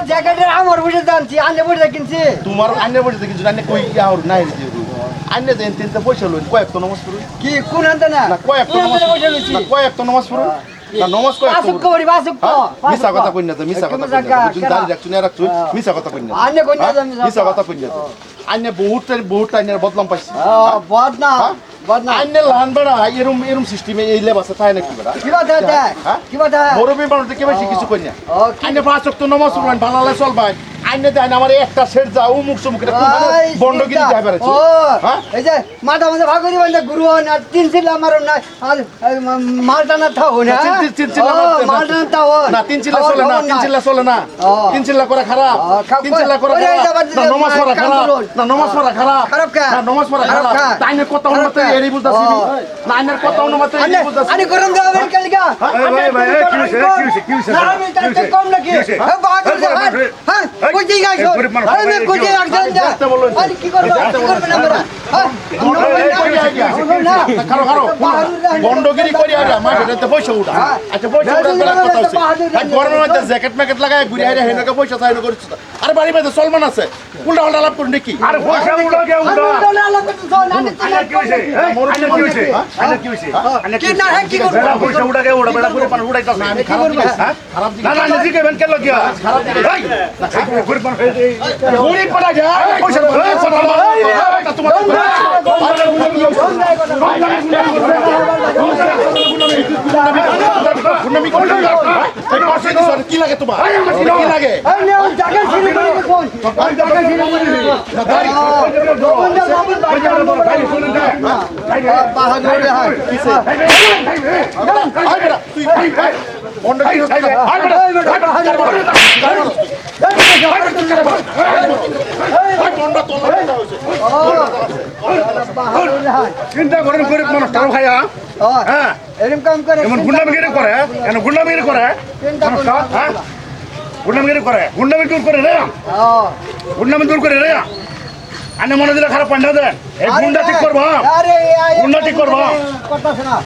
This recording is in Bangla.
জ্যাকেটের আমার বুঝে জানছি আনে বুঝে কিনছি তোমার আন্নে বসে কিন্তু আন্নে কই আর নাই আন্নে দেন তিনটা পয়সা লইন কয়েক তো নমাজ পড়ুন কি কোন আনতে না কয়েক তো নমাজ না কয়েক তো নমাজ পড়ুন না নমাজ কয়েক বাসুক করি বাসুক তো মিছা কথা কই না তো মিছা কথা কই না বুঝুন দাঁড়ি রাখছুন না রাখছুন মিছা কথা কই না আনে কই না মিছা কথা কই না আন্নে বহুত আন্নের বদলাম পাইছি বদনা বদনা আন্নে লান বড়া এরম সিস্টেমে এই লেবাসে থাকে নাকি বড়া কি কথা দেখ কি কথা মুরব্বি মানুষ কি বেশি কিছু কই না আন্নে পাঁচ ওয়াক্ত নামাজ পড়বেন ভালো চলবাই আইনে দেন আমার একটা সেট যাও মুখ সুমুখ এটা বন্ডগিরি যাবে রে হ্যাঁ এই যে মাথা মাথা ভাগ করে বন্ধ গুরু না তিন চিল্লা মারো না মালটা না থাও না তিন চিল্লা মালটা না থাও না তিন চিল্লা চলে না তিন চিল্লা চলে না তিন চিল্লা করা খারাপ তিন চিল্লা করা খারাপ না নমাজ পড়া খারাপ না নমাজ পড়া খারাপ খারাপ কা না নমাজ পড়া খারাপ তাইনে কত উন্নত এরি বুঝতাছি না আইনের কত উন্নত এরি বুঝতাছি আরে গরম দাও বেন কালকা ভাই কি হইছে না আমি তাতে কম নাকি বাহাদুর হ্যাঁ কই যাই গাইছো আমি কই যাই একজন যা আরে কি করব না আমরা না খারো খারো বন্ডগিরি করি আরে মাঠেতে পয়সা উঠা আচ্ছা পয়সা উঠার কথা হইছে গরমের মধ্যে জ্যাকেট ম্যাকেট লাগায় ঘুরে আইরে হেনকে পয়সা চাইনো করছিস আরে বাড়ি বাড়ি সলমান আছে উল্টা উল্টা লাভ করুন নাকি আরে পয়সা উড়া কে উড়া কি হইছে কি হইছে কি হইছে কি না কি করব পয়সা উড়া কে উড়া বেড়া করে পান উড়াইতাছ না আমি খারাপ দিকে খারাপ দিকে না না দিকে বেন কে লাগিয়া খারাপ দিকে এই করে পান হয়ে ঘুরি পড়া যা পয়সা তোমার কি লাগে তোমার কি লাগে চিন্তা করেন গরিব মানুষ তাও খায়া হ্যাঁ এরকম কাম করে এমন গুন্ডামিগিরি করে কেন গুন্ডামিগিরি করে হ্যাঁ গুন্ডামিগিরি করে রে গুন্ডামি দূর করে রে আনে মনে দিলে খারাপ পান্ডা দেন এই গুন্ডা ঠিক করবো আরে গুন্ডা ঠিক করবো করতেছ না